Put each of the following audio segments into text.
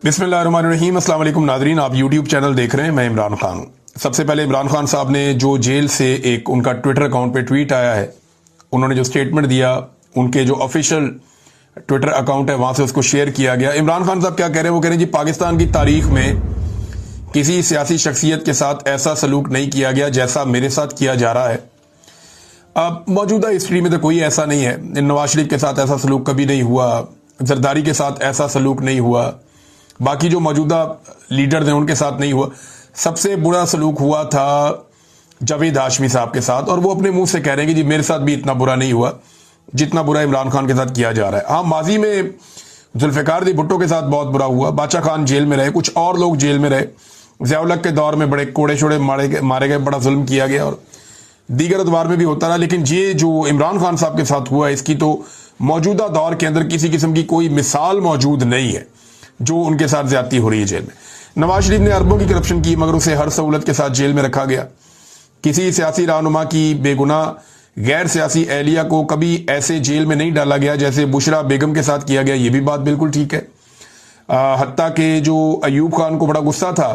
बिस्मिल्लाहिर्रहमानिर्रहीम। अस्सलाम वालेकुम नाज़रीन, आप यूट्यूब चैनल देख रहे हैं। मैं इमरान खान हूँ। सबसे पहले इमरान खान साहब ने जो जेल से एक उनका ट्विटर अकाउंट पे ट्वीट आया है, उन्होंने जो स्टेटमेंट दिया, उनके जो ऑफिशियल ट्विटर अकाउंट है वहां से उसको शेयर किया गया। इमरान खान साहब क्या कह रहे हैं? वो कह रहे हैं जी पाकिस्तान की तारीख में किसी सियासी शख्सियत के साथ ऐसा सलूक नहीं किया गया जैसा मेरे साथ किया जा रहा है। अब मौजूदा हिस्ट्री में तो कोई ऐसा नहीं है। नवाज शरीफ के साथ ऐसा सलूक कभी नहीं हुआ, जरदारी के साथ ऐसा सलूक नहीं हुआ, बाकी जो मौजूदा लीडर्स हैं उनके साथ नहीं हुआ। सबसे बुरा सलूक हुआ था जावेद हाशमी साहब के साथ, और वो अपने मुंह से कह रहे हैं कि जी मेरे साथ भी इतना बुरा नहीं हुआ जितना बुरा इमरान खान के साथ किया जा रहा है। हाँ, माजी में जुल्फिकार दी भुट्टो के साथ बहुत बुरा हुआ, बादशाह खान जेल में रहे, कुछ और लोग जेल में रहे, ज़िया-उल-हक के दौर में बड़े कोड़े शोड़े मारे गए, बड़ा जुल्म किया गया, और दीगर अदवार में भी होता रहा। लेकिन ये जो इमरान खान साहब के साथ हुआ, इसकी तो मौजूदा दौर के अंदर किसी किस्म की कोई मिसाल मौजूद नहीं है जो उनके साथ ज्यादती हो रही है जेल में। नवाज शरीफ ने अरबों की करप्शन की, मगर उसे हर सहूलत के साथ जेल में रखा गया। किसी सियासी रहनुमा की बेगुनाह गैर सियासी एहलिया को कभी ऐसे जेल में नहीं डाला गया जैसे बुशरा बेगम के साथ किया गया। ये भी बात बिल्कुल ठीक है। हत्ता के जो अयूब खान को बड़ा गुस्सा था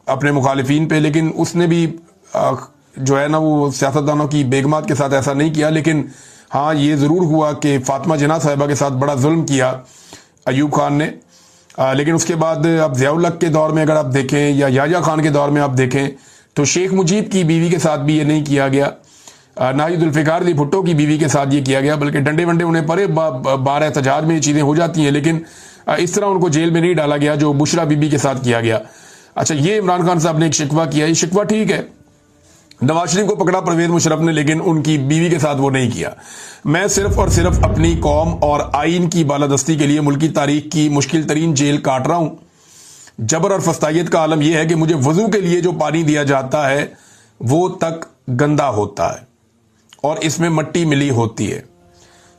अपने मुखालिफिन पे, लेकिन उसने भी जो है ना वो सियासतदानों की बेगमात के साथ ऐसा नहीं किया। लेकिन हाँ, ये जरूर हुआ कि फातिमा जिन्ना साहिबा के साथ बड़ा जुल्म किया अयूब खान ने। लेकिन उसके बाद अब ज़िया-उल-हक के दौर में अगर आप देखें या याह्या खान के दौर में आप देखें तो शेख मुजीब की बीवी के साथ भी ये नहीं किया गया, ना ही जुल्फिकार दी भुट्टो की बीवी के साथ ये किया गया, बल्कि डंडे वंडे उन्हें परे बार एहतजाज में ये चीज़ें हो जाती हैं। लेकिन इस तरह उनको जेल में नहीं डाला गया जो बुशरा बीबी के साथ किया गया। अच्छा, ये इमरान खान साहब ने एक शिकवा किया, ये शिकवा ठीक है। नवाज शरीफ को पकड़ा परवेज मुशर्रफ ने, लेकिन उनकी बीवी के साथ वो नहीं किया। मैं सिर्फ और सिर्फ अपनी कौम और आइन की बालादस्ती के लिए मुल्की तारीख की मुश्किल तरीन जेल काट रहा हूं। जबर और फस्तायत का आलम यह है कि मुझे वजू के लिए जो पानी दिया जाता है वो तक गंदा होता है और इसमें मट्टी मिली होती है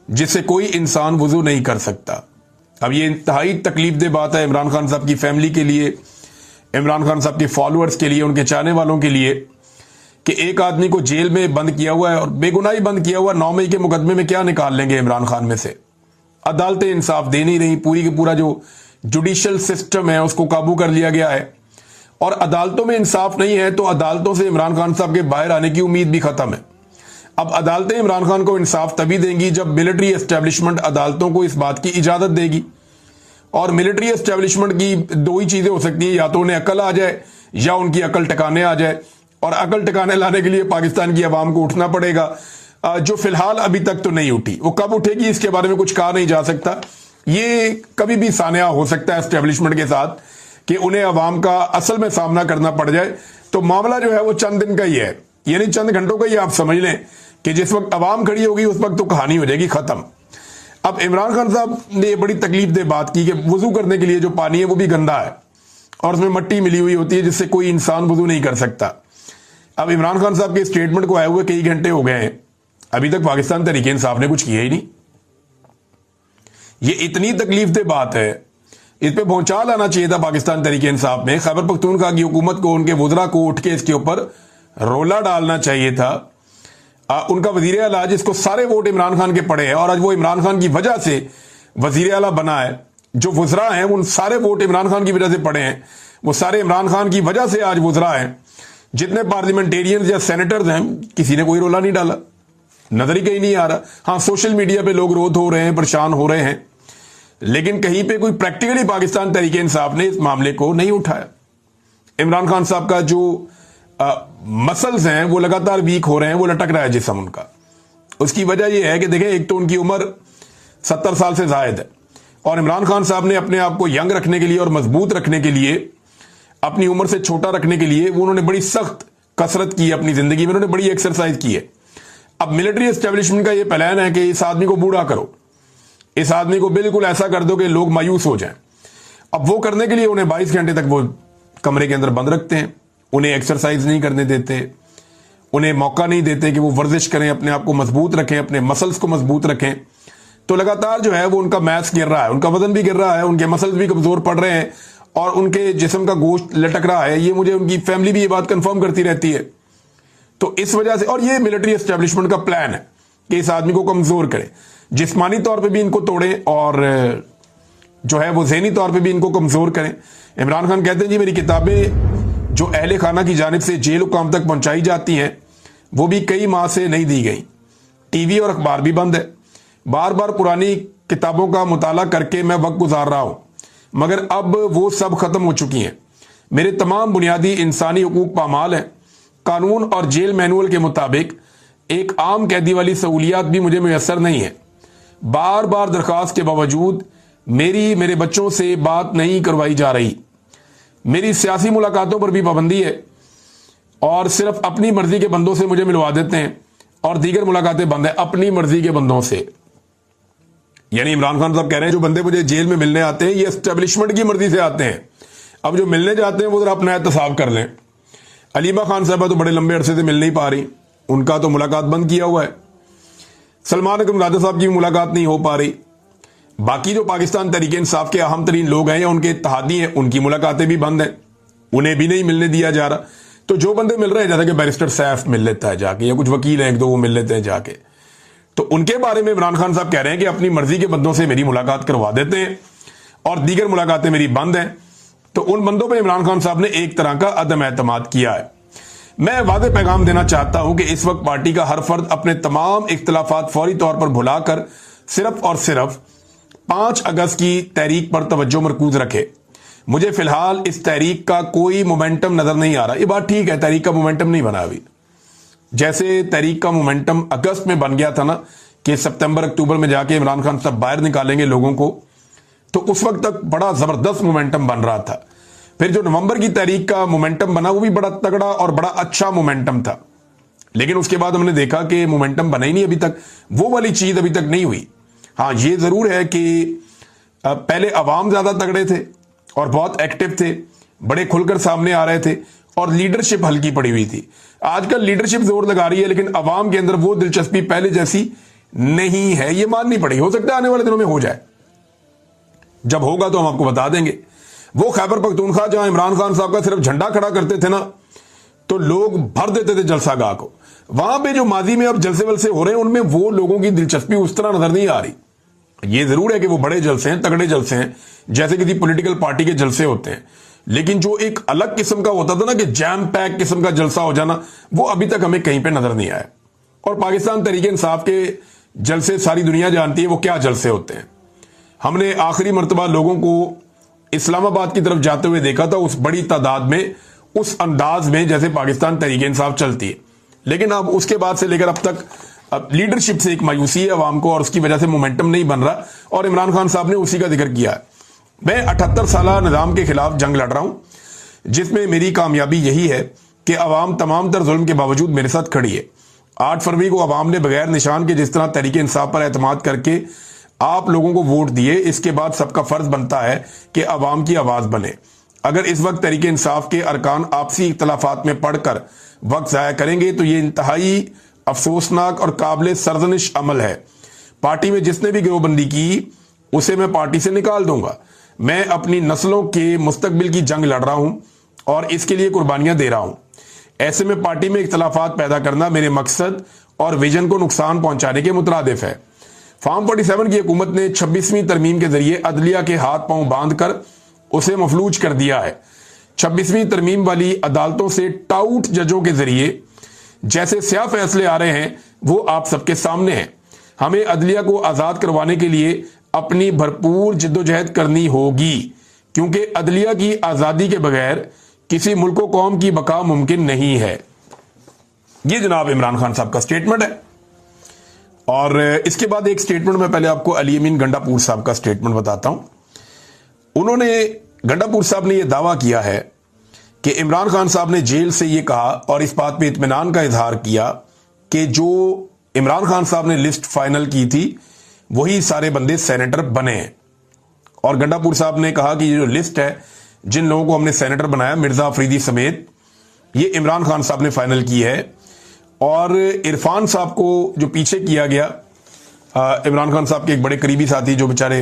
जिससे कोई इंसान वजू नहीं कर सकता। अब ये इंतहाई तकलीफ दे बात है इमरान खान साहब की फैमिली के लिए, इमरान खान साहब के फॉलोअर्स के लिए, उनके चाहने वालों के लिए, कि एक आदमी को जेल में बंद किया हुआ है और बेगुनाही बंद किया हुआ। 9 मई के मुकदमे में क्या निकाल लेंगे इमरान खान में से? अदालतें इंसाफ दे नहीं रही, पूरी की पूरा जो जुडिशल सिस्टम है उसको काबू कर लिया गया है, और अदालतों में इंसाफ नहीं है तो अदालतों से इमरान खान साहब के बाहर आने की उम्मीद भी खत्म है। अब अदालतें इमरान खान को इंसाफ तभी देंगी जब मिलिट्री एस्टेब्लिशमेंट अदालतों को इस बात की इजाजत देगी, और मिलिट्री एस्टेब्लिशमेंट की दो ही चीजें हो सकती हैं, या तो उन्हें अकल आ जाए या उनकी अकल ठिकाने आ जाए, और अकल ठिकाने लाने के लिए पाकिस्तान की आवाम को उठना पड़ेगा, जो फिलहाल अभी तक तो नहीं उठी। वो कब उठेगी इसके बारे में कुछ कहा नहीं जा सकता। ये कभी भी सानिया हो सकता है एस्टेब्लिशमेंट के साथ कि उन्हें आवाम का असल में सामना करना पड़ जाए। तो मामला जो है वो चंद दिन का ही है, यानी चंद घंटों का ही आप समझ लें कि जिस वक्त आवाम खड़ी होगी उस वक्त तो कहानी हो जाएगी खत्म। अब इमरान खान साहब ने बड़ी तकलीफ दे बात की कि वजू करने के लिए जो पानी है वो भी गंदा है और उसमें मट्टी मिली हुई होती है जिससे कोई इंसान वजू नहीं कर सकता। अब इमरान खान साहब के स्टेटमेंट को आए हुए कई घंटे हो गए हैं, अभी तक पाकिस्तान तहरीक इंसाफ ने कुछ किया ही नहीं। ये इतनी तकलीफ दे बात है, इस पे भौचाल आना चाहिए था पाकिस्तान तहरीक इंसाफ में। खैबर पख्तूनख्वा की हुकूमत को, उनके वुज़रा को उठ के इसके ऊपर रोला डालना चाहिए था। उनका वजीर आला जिसको सारे वोट इमरान खान के पड़े हैं और आज वो इमरान खान की वजह से वजीर आला बना है, जो वुज़रा हैं उन सारे वोट इमरान खान की वजह से पड़े हैं, वो सारे इमरान खान की वजह से आज वुज़रा हैं। जितने पार्लियामेंटेरियंस या सेनेटर्स हैं किसी ने कोई रोला नहीं डाला, नजर ही कहीं नहीं आ रहा। हाँ, सोशल मीडिया पे लोग रोध हो रहे हैं, परेशान हो रहे हैं, लेकिन कहीं पे कोई प्रैक्टिकली पाकिस्तान तहरीक इंसाफ ने इस मामले को नहीं उठाया। इमरान खान साहब का जो मसल्स हैं वो लगातार वीक हो रहे हैं, वो लटक रहा है जिस्म उनका। उसकी वजह यह है कि देखें, एक तो उनकी उम्र 70 साल से जायद है, और इमरान खान साहब ने अपने आप को यंग रखने के लिए और मजबूत रखने के लिए, अपनी उम्र से छोटा रखने के लिए वो उन्होंने बड़ी सख्त कसरत की अपनी जिंदगी में, उन्होंने बड़ी एक्सरसाइज की है। अब मिलिट्री एस्टेब्लिशमेंट का ये प्लान है कि इस आदमी को बूढ़ा करो, इस आदमी को बिल्कुल ऐसा कर दो कि लोग मायूस हो जाएं। अब वो करने के लिए उन्हें 22 घंटे तक वो कमरे के अंदर बंद रखते हैं, उन्हें एक्सरसाइज नहीं करने देते, उन्हें मौका नहीं देते कि वो वर्जिश करें, अपने आप को मजबूत रखें, अपने मसल्स को मजबूत रखें। तो लगातार जो है वो उनका मैथ्स गिर रहा है, उनका वजन भी गिर रहा है, उनके मसल्स भी कमजोर पड़ रहे हैं और उनके जिस्म का गोश्त लटक रहा है। ये मुझे उनकी फैमिली भी ये बात कंफर्म करती रहती है। तो इस वजह से, और ये मिलिट्री एस्टेब्लिशमेंट का प्लान है कि इस आदमी को कमजोर करें, जिस्मानी तौर पे भी इनको तोड़ें और जो है वो ज़हनी तौर पे भी इनको कमज़ोर करें। इमरान खान कहते हैं जी मेरी किताबें जो अहले खाना की जानिब से जेल हुकाम तक पहुंचाई जाती हैं वो भी कई माह से नहीं दी गई, टीवी और अखबार भी बंद है, बार बार पुरानी किताबों का मुताला करके मैं वक्त गुजार रहा हूं, मगर अब वो सब खत्म हो चुकी हैं। मेरे तमाम बुनियादी इंसानी हुकूक पामाल हैं। कानून और जेल मैनुअल के मुताबिक एक आम कैदी वाली सहूलियात भी मुझे मुयसर नहीं है। बार बार दरख्वास्त के बावजूद मेरे बच्चों से बात नहीं करवाई जा रही। मेरी सियासी मुलाकातों पर भी पाबंदी है और सिर्फ अपनी मर्जी के बंदों से मुझे मिलवा देते हैं और दीगर मुलाकातें बंद है अपनी मर्जी के बंदों से। यानी इमरान खान साहब कह रहे हैं जो बंदे मुझे जेल में मिलने आते हैं ये एस्टेब्लिशमेंट की मर्जी से आते हैं, अब जो मिलने जाते हैं वो जरा अपना एहतसाब कर लें। अलीमा खान साहबा तो बड़े लंबे अरसे से मिल नहीं पा रही, उनका तो मुलाकात बंद किया हुआ है। सलमान अकरम राजा साहब की भी मुलाकात नहीं हो पा रही। बाकी जो पाकिस्तान तहरीक इंसाफ के अहम तरीन लोग हैं या उनके इत्तेहादी हैं उनकी मुलाकातें भी बंद हैं, उन्हें भी नहीं मिलने दिया जा रहा। तो जो बंदे मिल रहे हैं जैसे कि बैरिस्टर सैफ मिल लेता है जाके, या कुछ वकील हैं एक दो वो मिल लेते हैं जाके, तो उनके बारे में इमरान खान साहब कह रहे हैं कि अपनी मर्जी के बंदों से मेरी मुलाकात करवा देते हैं और दीगर मुलाकातें मेरी बंद हैं। तो उन बंदों पर इमरान खान साहब ने एक तरह का अदम एतमाद किया है। मैं वादे पैगाम देना चाहता हूं कि इस वक्त पार्टी का हर फर्द अपने तमाम इख्तलाफात फौरी तौर पर भुलाकर सिर्फ और सिर्फ 5 अगस्त की तहरीक पर तवज्जो मरकूज रखे। मुझे फिलहाल इस तहरीक का कोई मोमेंटम नजर नहीं आ रहा। ये बात ठीक है, तहरीक का मोमेंटम नहीं बना अभी। जैसे तहरीक का मोमेंटम अगस्त में बन गया था ना कि सितंबर अक्टूबर में जाके इमरान खान साहब बाहर निकालेंगे लोगों को, तो उस वक्त तक बड़ा जबरदस्त मोमेंटम बन रहा था। फिर जो नवंबर की तारीख का मोमेंटम बना वो भी बड़ा तगड़ा और बड़ा अच्छा मोमेंटम था, लेकिन उसके बाद हमने देखा कि मोमेंटम बना ही नहीं अभी तक, वो वाली चीज अभी तक नहीं हुई। हाँ ये जरूर है कि पहले अवाम ज्यादा तगड़े थे और बहुत एक्टिव थे, बड़े खुलकर सामने आ रहे थे और लीडरशिप हल्की पड़ी हुई थी। आजकल लीडरशिप जोर लगा रही है लेकिन अवाम के अंदर वो दिलचस्पी पहले जैसी नहीं है, ये माननी पड़ेगी। हो सकता है आने वाले दिनों में हो जाए, जब होगा तो हम आपको बता देंगे। वो खैबर पख्तूनख्वा जहां इमरान खान साहब का सिर्फ झंडा खड़ा करते थे ना तो लोग भर देते थे जलसागाह को, वहां पे जो माजी में अब जलसे वलसे हो रहे हैं उनमें वो लोगों की दिलचस्पी उस तरह नजर नहीं आ रही। ये जरूर है कि वो बड़े जलसे हैं, तगड़े जलसे हैं, जैसे किसी पॉलिटिकल पार्टी के जलसे होते हैं, लेकिन जो एक अलग किस्म का होता था ना कि जैम पैक किस्म का जलसा हो जाना, वो अभी तक हमें कहीं पे नजर नहीं आया। और पाकिस्तान तहरीक इंसाफ के जलसे सारी दुनिया जानती है वो क्या जलसे होते हैं। हमने आखिरी मरतबा लोगों को इस्लामाबाद की तरफ जाते हुए देखा था उस बड़ी तादाद में, उस अंदाज में जैसे पाकिस्तान तहरीक इंसाफ चलती है, लेकिन अब उसके बाद से लेकर अब तक लीडरशिप से एक मायूसी है अवाम को और उसकी वजह से मोमेंटम नहीं बन रहा और इमरान खान साहब ने उसी का जिक्र किया है। मैं 78 साला निजाम के खिलाफ जंग लड़ रहा हूं जिसमें मेरी कामयाबी यही है कि अवाम तमाम तर जुल्म के बावजूद मेरे साथ खड़ी है। 8 फरवरी को अवाम ने बगैर निशान के जिस तरह तहरीक इंसाफ पर एतमाद करके आप लोगों को वोट दिए, इसके बाद सबका फर्ज बनता है कि अवाम की आवाज बने। अगर इस वक्त तहरीक इंसाफ के अरकान आपसी इख्तलाफात में पढ़कर वक्त जाया करेंगे तो ये इंतहाई अफसोसनाक और काबिल सरजनिश अमल है। पार्टी में जिसने भी गिरोहबंदी की उसे मैं पार्टी से निकाल दूंगा। मैं अपनी नस्लों के मुस्तकबिल की जंग लड़ रहा हूं और इसके लिए कुर्बानियां दे रहा हूं। ऐसे में पार्टी में इख्तलाफात पैदा करना मेरे मकसद और विजन को नुकसान पहुंचाने के मुतरादिफ है। फार्म 47 की हुकूमत ने 26वीं तरमीम के जरिए अदलिया के हाथ पांव बांध कर उसे मफलूज कर दिया है। 26वीं तरमीम वाली अदालतों से टाउट जजों के जरिए जैसे स्याह फैसले आ रहे हैं वो आप सबके सामने हैं। हमें अदलिया को आजाद करवाने के लिए अपनी भरपूर जिद्दोजहद करनी होगी, क्योंकि अदलिया की आजादी के बगैर किसी मुल्क कौम की बका मुमकिन नहीं है। ये जनाब इमरान खान साहब का स्टेटमेंट है। और इसके बाद एक स्टेटमेंट में पहले आपको अली अमीन गंडापुर साहब का स्टेटमेंट बताता हूं। गंडापुर साहब ने यह दावा किया है कि इमरान खान साहब ने जेल से यह कहा और इस बात पे इत्मीनान का इजहार किया कि जो इमरान खान साहब ने लिस्ट फाइनल की थी वही सारे बंदे सेनेटर बने हैं। और गंडापुर साहब ने कहा कि ये जो लिस्ट है जिन लोगों को हमने सेनेटर बनाया, मिर्जा अफरीदी समेत, ये इमरान खान साहब ने फाइनल की है। और इरफान साहब को जो पीछे किया गया, इमरान खान साहब के एक बड़े करीबी साथी जो बेचारे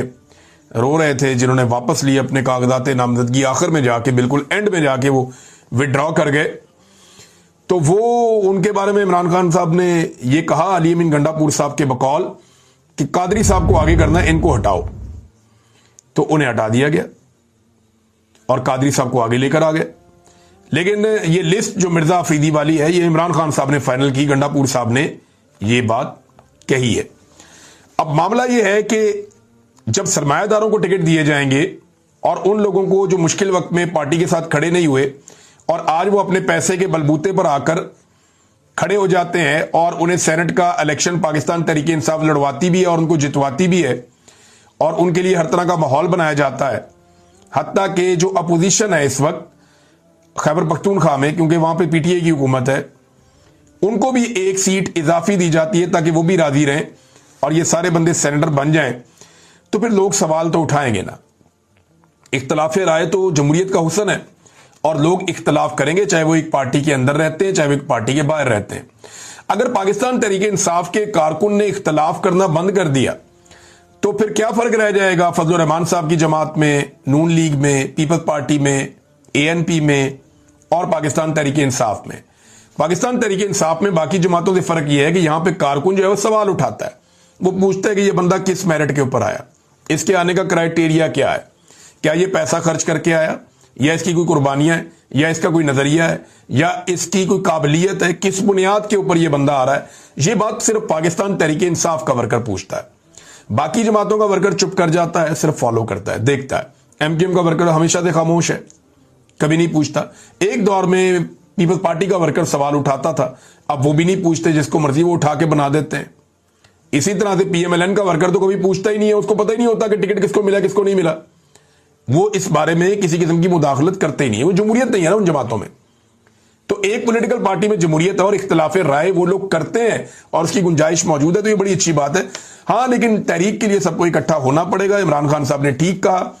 रो रहे थे, जिन्होंने वापस लिए अपने कागजात नामजदगी, आखिर में जाके बिल्कुल एंड में जाके वो विड्रॉ कर गए, तो वो उनके बारे में इमरान खान साहब ने ये कहा अली अमीन गंडापुर साहब के बकौल कि कादरी साहब को आगे करना, इनको हटाओ। तो उन्हें हटा दिया गया और कादरी साहब को आगे लेकर आ गए। लेकिन ये लिस्ट जो मिर्जा अफरीदी वाली है, ये इमरान खान साहब ने फाइनल की, गंडापुर साहब ने ये बात कही है। अब मामला ये है कि जब सरमायादारों को टिकट दिए जाएंगे और उन लोगों को जो मुश्किल वक्त में पार्टी के साथ खड़े नहीं हुए और आज वो अपने पैसे के बलबूते पर आकर खड़े हो जाते हैं और उन्हें सेनेट का इलेक्शन पाकिस्तान तहरीक इंसाफ लड़वाती भी है और उनको जितवाती भी है और उनके लिए हर तरह का माहौल बनाया जाता है, हत्ता कि जो अपोजिशन है इस वक्त खैबर पख्तूनख्वा में, क्योंकि वहां पे पीटीआई की हुकूमत है, उनको भी एक सीट इजाफी दी जाती है ताकि वो भी राजी रहें और ये सारे बंदे सेनेटर बन जाएं, तो फिर लोग सवाल तो उठाएंगे ना। इख्तलाफ राय तो जमहूरियत का हुस्न है और लोग इख्तलाफ करेंगे, चाहे वो एक पार्टी के अंदर रहते हैं चाहे वो एक पार्टी के बाहर रहते हैं। अगर पाकिस्तान तहरीक इंसाफ के कारकुन ने इख्तलाफ करना बंद कर दिया तो फिर क्या फर्क रह जाएगा फजल रहमान साहब की जमात में, नून लीग में, पीपल्स पार्टी में, एएनपी में और पाकिस्तान तहरीक इंसाफ में। पाकिस्तान तहरीक इंसाफ में बाकी जमातों से फर्क यह है कि यहां पे कारकुन जो है वो सवाल उठाता है, वो पूछता है कि ये बंदा किस मेरिट के ऊपर आया, इसके आने का क्राइटेरिया क्या है, क्या ये पैसा खर्च करके आया या इसकी कोई कुर्बानियां है या इसका कोई नजरिया है या इसकी कोई काबिलियत है, किस बुनियाद के ऊपर यह बंदा आ रहा है। यह बात सिर्फ पाकिस्तान तहरीक इंसाफ का वर्कर पूछता है। बाकी जमातों का वर्कर चुप कर जाता है, सिर्फ फॉलो करता है, देखता है। एमक्यूएम का वर्कर हमेशा से खामोश है, कभी नहीं पूछता। एक दौर में पीपल्स पार्टी का वर्कर सवाल उठाता था, अब वो भी नहीं पूछते, जिसको मर्जी वो उठा के बना देते हैं। इसी तरह से पीएमएलएन का वर्कर तो कभी पूछता ही नहीं है, उसको पता ही नहीं होता कि टिकट किसको मिला किसको नहीं मिला। वो इस बारे में किसी किस्म की मुदाखलत करते ही नहीं है, वो जमहूरियत नहीं है ना उन जमातों में। तो एक पॉलिटिकल पार्टी में जमहूरियत है और इख्तिलाफ राय वो लोग करते हैं और उसकी गुंजाइश मौजूद है, तो ये बड़ी अच्छी बात है। हाँ, लेकिन तहरीक के लिए सबको इकट्ठा होना पड़ेगा। इमरान खान साहब ने ठीक कहा,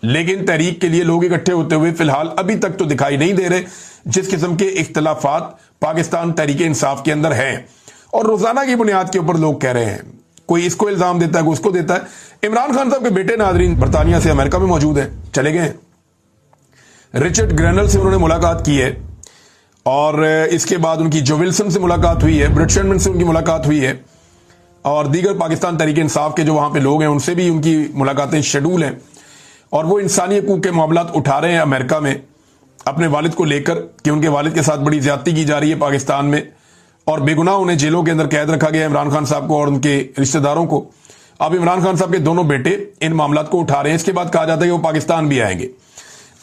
लेकिन तहरीक के लिए लोग इकट्ठे होते हुए फिलहाल अभी तक तो दिखाई नहीं दे रहे, जिस किस्म के इख्तिलाफात पाकिस्तान तहरीक इंसाफ के अंदर हैं और रोजाना की बुनियाद के ऊपर लोग कह रहे हैं, कोई इसको इल्जाम देता है, कोई उसको देता है। इमरान खान साहब के बेटे नाजरीन बरतानिया से अमेरिका में मौजूद हैं, चले गए हैं। रिचर्ड ग्रेनल से उन्होंने मुलाकात की है और इसके बाद उनकी जो विल्सन से मुलाकात हुई है, ब्रिट शेरमैन से उनकी मुलाकात हुई है और दीगर पाकिस्तान तहरीक इंसाफ के जो वहां पे लोग हैं उनसे भी उनकी मुलाकातें शेड्यूल हैं और वो इंसानी हकूक के मामलात उठा रहे हैं अमेरिका में अपने वालिद को लेकर कि उनके वालिद के साथ बड़ी ज्यादती की जा रही है पाकिस्तान में और बेगुनाह उन्हें जेलों के अंदर कैद रखा गया है, इमरान खान साहब को और उनके रिश्तेदारों को। अब इमरान खान साहब के दोनों बेटे इन मामलात को उठा रहे हैं। इसके बाद कहा जाता है कि वो पाकिस्तान भी आएंगे।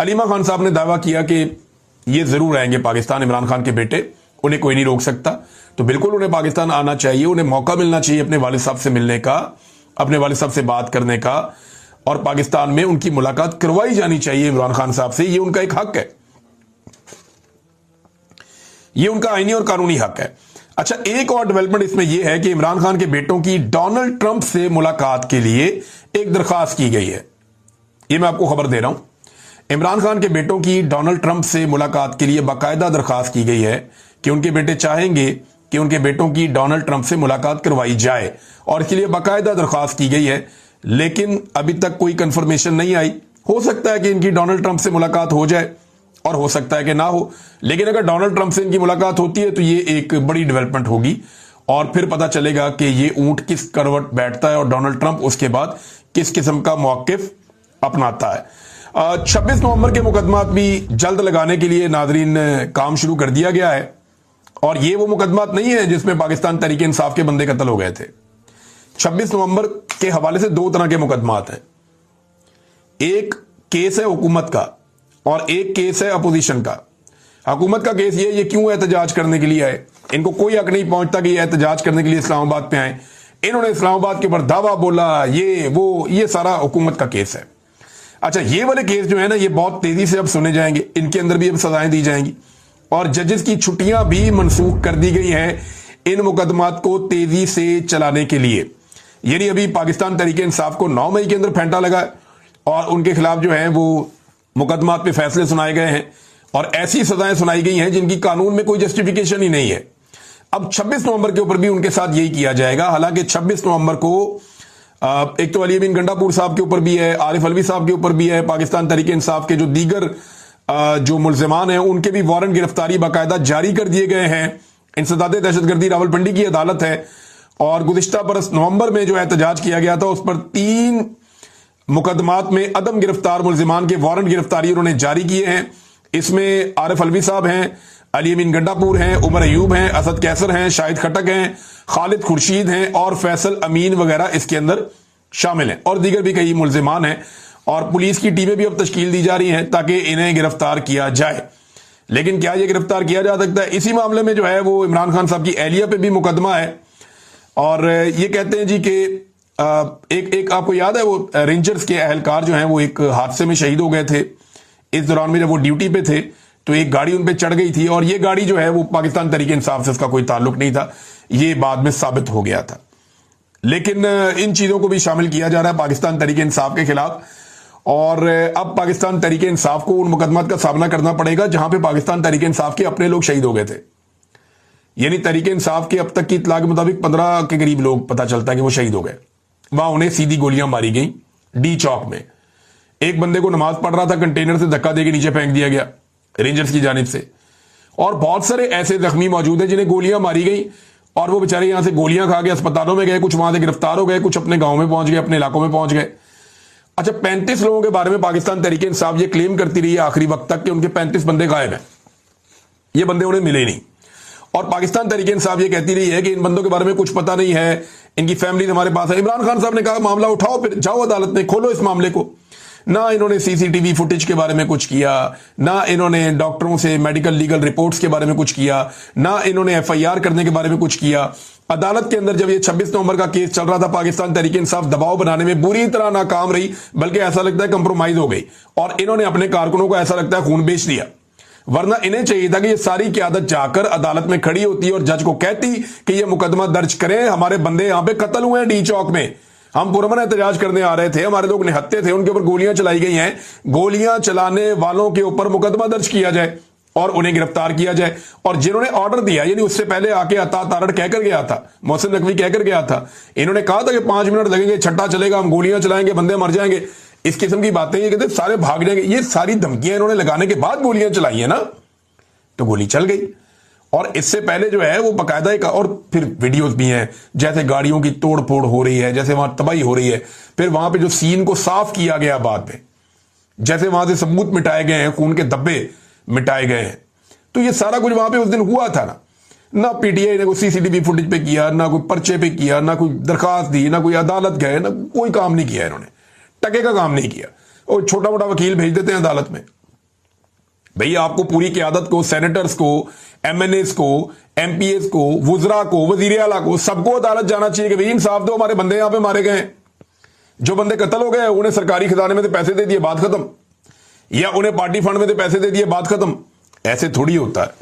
अलीमा खान साहब ने दावा किया कि ये जरूर आएंगे पाकिस्तान, इमरान खान के बेटे, उन्हें कोई नहीं रोक सकता। तो बिल्कुल उन्हें पाकिस्तान आना चाहिए, उन्हें मौका मिलना चाहिए अपने वालिद साहब से मिलने का, अपने वालिद साहब से बात करने का और पाकिस्तान में उनकी मुलाकात करवाई जानी चाहिए इमरान खान साहब से। ये उनका एक हक है, ये उनका आईनी और कानूनी हक है। अच्छा, एक और डेवलपमेंट इसमें यह है कि इमरान खान के बेटों की डोनाल्ड ट्रंप से मुलाकात के लिए एक दरखास्त की गई है। यह मैं आपको खबर दे रहा हूं, इमरान खान के बेटों की डोनाल्ड ट्रंप से मुलाकात के लिए बाकायदा दरखास्त की गई है कि उनके बेटे चाहेंगे कि उनके बेटों की डोनाल्ड ट्रंप से मुलाकात करवाई जाए और इसके लिए बाकायदा दरखास्त की गई है। लेकिन अभी तक कोई कंफर्मेशन नहीं आई। हो सकता है कि इनकी डोनाल्ड ट्रंप से मुलाकात हो जाए और हो सकता है कि ना हो, लेकिन अगर डोनाल्ड ट्रंप से इनकी मुलाकात होती है तो ये एक बड़ी डेवलपमेंट होगी और फिर पता चलेगा कि ये ऊंट किस करवट बैठता है और डोनाल्ड ट्रंप उसके बाद किस किस्म का मौकिफ अपनाता है। 26 नवंबर के मुकदमात भी जल्द लगाने के लिए नाजरीन काम शुरू कर दिया गया है और ये वो मुकदमात नहीं है जिसमें पाकिस्तान तहरीक इंसाफ के बंदे कत्ल हो गए थे। 26 नवंबर के हवाले से दो तरह के मुकदमात हैं, एक केस है हुकूमत का और एक केस है अपोजिशन का। हुकूमत का केस ये क्यों एहतजाज करने के लिए आए, इनको कोई हक नहीं पहुंचता कि ये एहतजाज करने के लिए इस्लामाबाद पे आए, इन्होंने इस्लामाबाद के ऊपर दावा बोला, ये सारा हुकूमत का केस है। अच्छा, ये वाले केस जो है ना, ये बहुत तेजी से अब सुने जाएंगे, इनके अंदर भी अब सजाएं दी जाएंगी और जजेस की छुट्टियां भी मनसूख कर दी गई हैं इन मुकदमात को तेजी से चलाने के लिए। यानी अभी पाकिस्तान तहरीक इंसाफ को 9 मई के अंदर फेंटा लगा है और उनके खिलाफ जो है वो मुकदमात पे फैसले सुनाए गए हैं और ऐसी सजाएं सुनाई गई हैं जिनकी कानून में कोई जस्टिफिकेशन ही नहीं है। अब 26 नवंबर के ऊपर भी उनके साथ यही किया जाएगा। हालांकि 26 नवंबर को एक तो अली अमीन गंडापुर साहब के ऊपर भी है, आरिफ अलवी साहब के ऊपर भी है, पाकिस्तान तहरीक इंसाफ के जो दीगर जो मुल्जिमान हैं उनके भी वारंट गिरफ्तारी बाकायदा जारी कर दिए गए हैं। इंसदादे दहशतगर्दी रावलपिंडी की अदालत है और गुज़िश्ता बरस नवंबर में जो एहतजाज किया गया था उस पर 3 मुकदमात में अदम गिरफ्तार मुलजिमान के वारंट गिरफ्तारी उन्होंने जारी किए हैं। इसमें आरिफ अलवी साहब हैं, अली अमीन गंडापुर हैं, उमर अयूब हैं, असद कैसर हैं, शाहिद खटक हैं, खालिद खुर्शीद हैं और फैसल अमीन वगैरह इसके अंदर शामिल हैं और दीगर भी कई मुलजिमान हैं। और पुलिस की टीमें भी अब तश्कील दी जा रही हैं ताकि इन्हें गिरफ्तार किया जाए। लेकिन क्या यह गिरफ्तार किया जा सकता है? इसी मामले में जो है वो इमरान खान साहब की एहलिया पे भी मुकदमा है और ये कहते हैं जी कि एक आपको याद है वो रेंजर्स के अहलकार जो हैं वो एक हादसे में शहीद हो गए थे। इस दौरान में जब वो ड्यूटी पे थे तो एक गाड़ी उन पे चढ़ गई थी और ये गाड़ी जो है वो पाकिस्तान तहरीक इंसाफ से इसका कोई ताल्लुक नहीं था, ये बाद में साबित हो गया था। लेकिन इन चीजों को भी शामिल किया जा रहा है पाकिस्तान तहरीक इंसाफ के खिलाफ और अब पाकिस्तान तहरीक इंसाफ को उन मुकदमात का सामना करना पड़ेगा जहां पे पाकिस्तान तहरीक इंसाफ के अपने लोग शहीद हो गए थे। यानी तहरीक इंसाफ के अब तक की इत्तला के मुताबिक 15 के करीब लोग पता चलता है कि वो शहीद हो गए। वहां उन्हें सीधी गोलियां मारी गई डी चौक में। एक बंदे को नमाज पढ़ रहा था, कंटेनर से धक्का देके नीचे फेंक दिया गया रेंजर्स की जानिब से। और बहुत सारे ऐसे जख्मी मौजूद हैं जिन्हें गोलियां मारी गई और वो बेचारे यहां से गोलियां खा के अस्पतालों में गए, कुछ वहां से गिरफ्तार हो गए, कुछ अपने गांव में पहुंच गए, अपने इलाकों में पहुंच गए। अच्छा, 35 लोगों के बारे में पाकिस्तान तहरीक इंसाफ ये क्लेम करती रही है आखिरी वक्त तक कि उनके 35 बंदे गायब हैं, ये बंदे उन्हें मिले नहीं। और पाकिस्तान तहरीक इंसाफ ये कहती रही है कि इन बंदों के बारे में कुछ पता नहीं है, इनकी फैमिली हमारे पास है। इमरान खान साहब ने कहा मामला उठाओ, फिर जाओ अदालत में, खोलो इस मामले को। ना इन्होंने सीसीटीवी फुटेज के बारे में कुछ किया, ना इन्होंने डॉक्टरों से मेडिकल लीगल रिपोर्ट्स के बारे में कुछ किया, ना इन्होंने एफआईआर करने के बारे में कुछ किया। अदालत के अंदर जब ये 26 नवंबर का केस चल रहा था, पाकिस्तान तहरीक इंसाफ दबाव बनाने में बुरी तरह नाकाम रही, बल्कि ऐसा लगता है कंप्रोमाइज हो गई और इन्होंने अपने कारकुनों को ऐसा लगता है खून बेच दिया। वरना इन्हें चाहिए था कि ये सारी क्यादत जाकर अदालत में खड़ी होती और जज को कहती कि ये मुकदमा दर्ज करें, हमारे बंदे यहां पे कत्ल हुए हैं डी चौक में, हम पुरअमन एहतजाज करने आ रहे थे, हमारे लोग निहत्थे थे, उनके ऊपर गोलियां चलाई गई हैं, गोलियां चलाने वालों के ऊपर मुकदमा दर्ज किया जाए और उन्हें गिरफ्तार किया जाए। और जिन्होंने ऑर्डर दिया, यानी उससे पहले आके अता तारड़ कहकर गया था, मोहसिन नकवी कहकर गया था, इन्होंने कहा था कि 5 मिनट लगेंगे, छट्टा चलेगा, हम गोलियां चलाएंगे, बंदे मर जाएंगे, इस किस्म की बातें ये कहते सारे भाग जाएंगे। ये सारी धमकियां इन्होंने लगाने के बाद गोलियां चलाई है ना, तो गोली चल गई। और इससे पहले जो है वो बाकायदा एक, और फिर वीडियोस भी हैं जैसे गाड़ियों की तोड़ फोड़ हो रही है, जैसे वहां तबाही हो रही है, फिर वहां पे जो सीन को साफ किया गया बाद में, जैसे वहां से सबूत मिटाए गए हैं, खून के धब्बे मिटाए गए हैं। तो ये सारा कुछ वहां पे उस दिन हुआ था ना पीटीआई ने कोई सीसीटीवी फुटेज पे किया, ना कोई पर्चे पे किया, ना कोई दरखास्त दी, ना कोई अदालत गए, ना कोई काम नहीं किया इन्होंने, टके का काम नहीं किया। और छोटा मोटा वकील भेज देते हैं अदालत में। भैया आपको पूरी क़यादत को, सेनेटर्स को, एमएनएस को, एमपीएस को, वुजरा को, वजीर आला को, सबको अदालत जाना चाहिए कि भाई इंसाफ दो, हमारे बंदे यहां पे मारे गए, जो बंदे कत्ल हो गए उन्हें सरकारी खजाने में से पैसे दे दिए, बात खत्म, या उन्हें पार्टी फंड में से पैसे दे दिए, बात खत्म। ऐसे थोड़ी होता है,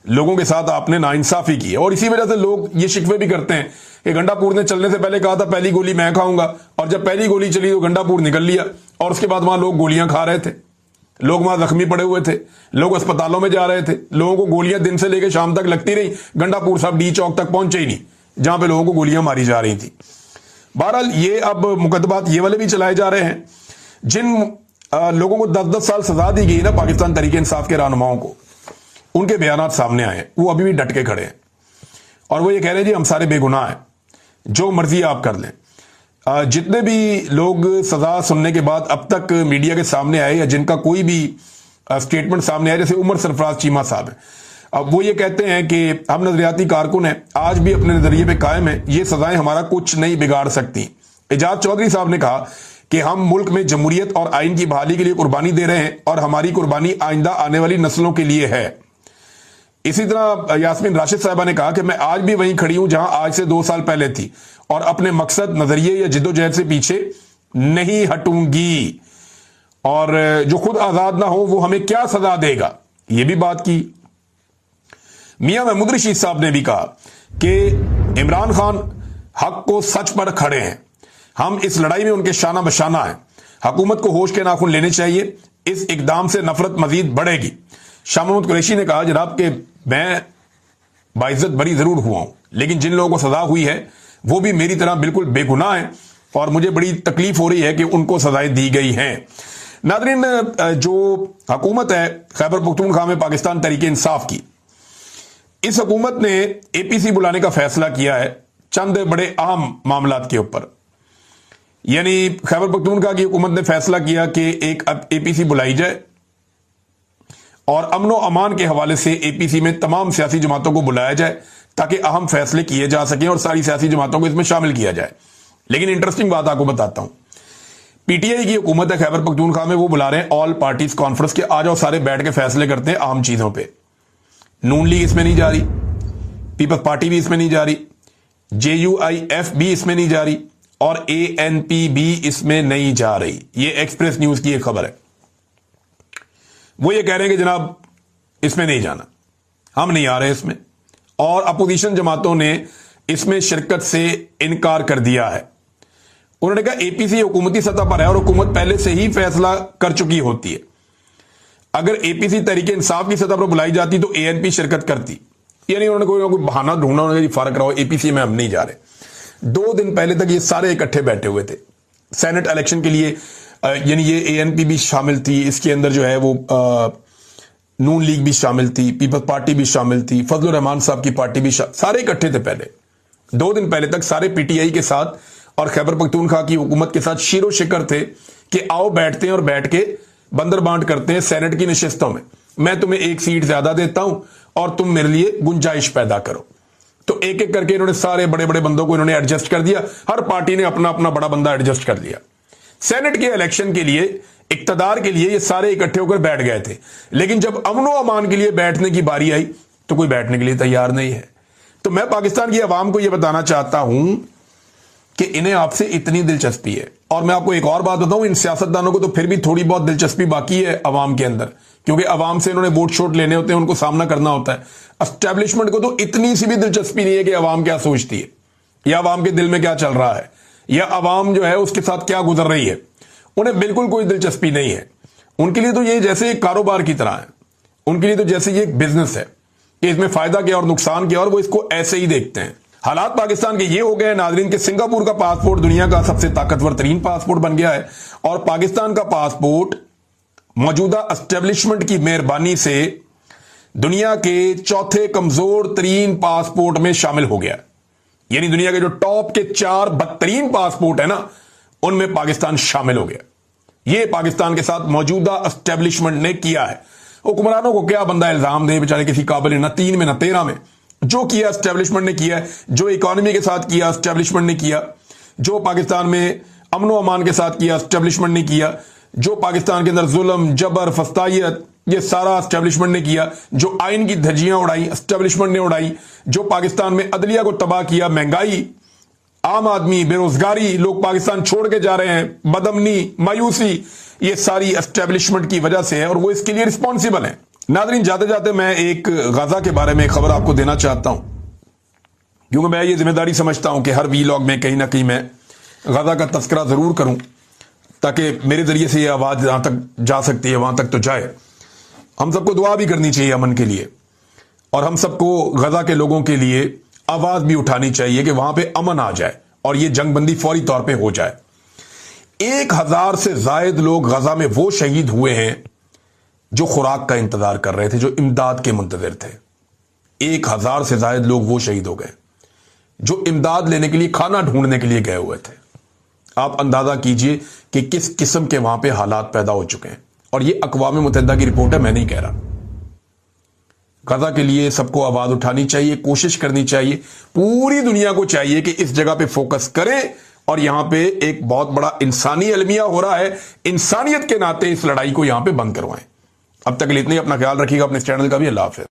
लोगों के साथ आपने नाइंसाफी की है। और इसी वजह से लोग ये शिकवे भी करते हैं कि गंडापुर ने चलने से पहले कहा था पहली गोली मैं खाऊंगा, और जब पहली गोली चली तो गंडापुर निकल लिया और उसके बाद वहां लोग गोलियां खा रहे थे, लोग वहां जख्मी पड़े हुए थे, लोग अस्पतालों में जा रहे थे, लोगों को गोलियां दिन से लेकर शाम तक लगती रही, गंडापुर साहब डी चौक तक पहुंचे ही नहीं जहां पे लोगों को गोलियां मारी जा रही थी। बहरहाल ये अब मुकदमात ये वाले भी चलाए जा रहे हैं। जिन लोगों को 10-10 साल सजा दी गई ना पाकिस्तान तहरीक इंसाफ के रहनुमाओं को, उनके बयानात सामने आए हैं, वो अभी भी डट के खड़े हैं और वो ये कह रहे हैं जी हम सारे बेगुनाह हैं, जो मर्जी आप कर लें। जितने भी लोग सजा सुनने के बाद अब तक मीडिया के सामने आए या जिनका कोई भी स्टेटमेंट सामने आया, जैसे उमर सरफराज चीमा साहब हैं, अब वो ये कहते हैं कि हम नजरियाती कारकुन हैं, आज भी अपने नजरिए पे कायम है, ये सजाएं हमारा कुछ नहीं बिगाड़ सकती। एजाज चौधरी साहब ने कहा कि हम मुल्क में जमहूरियत और आइन की बहाली के लिए कुर्बानी दे रहे हैं और हमारी कुर्बानी आइंदा आने वाली नस्लों के लिए है। इसी तरह यास्मीन राशिद साहबा ने कहा कि मैं आज भी वहीं खड़ी हूं जहां आज से 2 साल पहले थी और अपने मकसद, नजरिए या जिद्दोजहद से पीछे नहीं हटूंगी, और जो खुद आजाद ना हो वो हमें क्या सजा देगा, ये भी बात की। मियां महमूद रशीद साहब ने भी कहा कि इमरान खान हक को सच पर खड़े हैं, हम इस लड़ाई में उनके शाना बशाना हैं, हुकूमत को होश के नाखून लेने चाहिए, इस इकदाम से नफरत मजीद बढ़ेगी। शाह महमूद कुरैशी ने कहा जनाब कि मैं बाइज्जत बरी जरूर हुआ हूं, लेकिन जिन लोगों को सजा हुई है वो भी मेरी तरह बिल्कुल बेगुनाह है और मुझे बड़ी तकलीफ हो रही है कि उनको सजाएं दी गई हैं। नादरीन, जो हुकूमत है खैबर पख्तूनख्वा में पाकिस्तान तहरीक इंसाफ की, इस हुकूमत ने एपीसी बुलाने का फैसला किया है चंद बड़े अहम मामलात के ऊपर। यानी खैबर पख्तूनख्वा की हुकूमत ने फैसला किया कि एक एपीसी बुलाई जाए और अमन व अमान के हवाले से एपीसी में तमाम सियासी जमातों को बुलाया जाए ताकि अहम फैसले किए जा सकें और सारी सियासी जमातों को इसमें शामिल किया जाए। लेकिन इंटरेस्टिंग बात आपको बताता हूं, पीटीआई की हुकूमत है खैबर पख्तूनख्वा में, वो बुला रहे हैं ऑल पार्टीज कॉन्फ्रेंस के, आ जाओ सारे बैठ के फैसले करते हैं अहम चीजों पर। नून लीग इसमें नहीं जा रही, पीपल्स पार्टी भी इसमें नहीं जा रही, JUIF भी इसमें नहीं जा रही और ANP भी इसमें नहीं जा रही। ये एक्सप्रेस न्यूज की एक खबर है। वो ये कह रहे हैं कि जनाब इसमें नहीं जाना, हम नहीं आ रहे इसमें, और अपोजिशन जमातों ने इसमें शिरकत से इनकार कर दिया है। उन्होंने कहा एपीसी हुकूमती सतह पर है और हुकूमत पहले से ही फैसला कर चुकी होती है। अगर एपीसी तरीके इंसाफ की सतह पर बुलाई जाती तो ANP शिरकत करती। यानी उन्होंने कोई ना कोई बहाना ढूंढा, उन्होंने फर्क रहा, एपीसी में हम नहीं जा रहे। 2 दिन पहले तक ये सारे इकट्ठे बैठे हुए थे सेनेट इलेक्शन के लिए, यानी ये ANP भी शामिल थी, इसके अंदर जो है वो नून लीग भी शामिल थी, पीपल्स पार्टी भी शामिल थी, फजलुर रहमान साहब की पार्टी भी सारे इकट्ठे थे। पहले 2 दिन पहले तक सारे पीटीआई के साथ और खैबर पख्तूनख्वा की हुकूमत के साथ शीरो शिकर थे कि आओ बैठते हैं और बैठ के बंदर बांट करते हैं सेनेट की नशिस्तों में, मैं तुम्हें 1 सीट ज्यादा देता हूं और तुम मेरे लिए गुंजाइश पैदा करो। तो एक एक करके इन्होंने सारे बड़े बड़े बंदों को इन्होंने एडजस्ट कर दिया, हर पार्टी ने अपना अपना बड़ा बंदा एडजस्ट कर दिया। सेनेट के इलेक्शन के लिए, इक्तदार के लिए ये सारे इकट्ठे होकर बैठ गए थे, लेकिन जब अमन व अमान के लिए बैठने की बारी आई तो कोई बैठने के लिए तैयार नहीं है। तो मैं पाकिस्तान की आवाम को यह बताना चाहता हूं कि इन्हें आपसे इतनी दिलचस्पी है। और मैं आपको एक और बात बताऊं, इन सियासतदानों को तो फिर भी थोड़ी बहुत दिलचस्पी बाकी है अवाम के अंदर, क्योंकि अवाम से इन्होंने वोट शोट लेने होते हैं, उनको सामना करना होता है। एस्टैब्लिशमेंट को तो इतनी सी भी दिलचस्पी नहीं है कि अवाम क्या सोचती है या अवाम के दिल में क्या चल रहा है या अवाम जो है उसके साथ क्या गुजर रही है, उन्हें बिल्कुल कोई दिलचस्पी नहीं है। उनके लिए तो ये जैसे एक कारोबार की तरह है, उनके लिए तो जैसे ये एक बिजनेस है कि इसमें फायदा क्या और नुकसान क्या, और वो इसको ऐसे ही देखते हैं। हालात पाकिस्तान के ये हो गए नाजरीन कि सिंगापुर का पासपोर्ट दुनिया का सबसे ताकतवर तरीन पासपोर्ट बन गया है और पाकिस्तान का पासपोर्ट मौजूदा एस्टेब्लिशमेंट की मेहरबानी से दुनिया के चौथे कमजोर तरीन पासपोर्ट में शामिल हो गया। यानी दुनिया के जो टॉप के 4 बदतरीन पासपोर्ट है ना, उनमें पाकिस्तान शामिल हो गया। यह पाकिस्तान के साथ मौजूदा एस्टेब्लिशमेंट ने किया है। हुक्मरानों को क्या बंदा इल्जाम दे, बेचारे किसी काबिल न 3 में न 13 में। जो किया एस्टेब्लिशमेंट ने किया, जो इकोनॉमी के साथ किया एस्टेब्लिशमेंट ने किया, जो पाकिस्तान में अमन व अमान के साथ किया एस्टेब्लिशमेंट ने किया, जो पाकिस्तान के अंदर जुल्म जबर फस्तायत ये सारा एस्टेब्लिशमेंट ने किया, जो आइन की धज्जियां उड़ाई एस्टेब्लिशमेंट ने उड़ाई, जो पाकिस्तान में अदलिया को तबाह किया, महंगाई, आम आदमी, बेरोजगारी, लोग पाकिस्तान छोड़ के जा रहे हैं, बदअमनी, मायूसी, ये सारी एस्टेब्लिशमेंट की वजह से है और वो इसके लिए रिस्पॉन्सिबल है। नादरीन, जाते जाते मैं एक गजा के बारे में खबर आपको देना चाहता हूं, क्योंकि मैं ये जिम्मेदारी समझता हूं कि हर वीलॉग में कहीं ना कहीं मैं गजा का तस्करा जरूर करूं, ताकि मेरे जरिए से ये आवाज जहां तक जा सकती है वहां तक तो जाए। हम सबको दुआ भी करनी चाहिए अमन के लिए, और हम सबको गजा के लोगों के लिए आवाज भी उठानी चाहिए कि वहां पे अमन आ जाए और ये जंगबंदी फौरी तौर पे हो जाए। 1000 से जायद लोग गजा में वो शहीद हुए हैं जो खुराक का इंतजार कर रहे थे, जो इमदाद के मुंतजर थे। 1000 से जायद लोग वो शहीद हो गए जो इमदाद लेने के लिए, खाना ढूंढने के लिए गए हुए थे। आप अंदाजा कीजिए कि किस किस्म के वहां पे हालात पैदा हो चुके हैं, और ये अक़वाम मुत्तहिदा की रिपोर्ट है, मैं नहीं कह रहा। गजा के लिए सबको आवाज उठानी चाहिए, कोशिश करनी चाहिए, पूरी दुनिया को चाहिए कि इस जगह पे फोकस करें, और यहां पे एक बहुत बड़ा इंसानी अलमिया हो रहा है, इंसानियत के नाते इस लड़ाई को यहां पे बंद करवाएं। अब तक के लिए इतना ही, अपना ख्याल रखिएगा, अपने चैनल का भी। अल्लाह हाफ़िज़।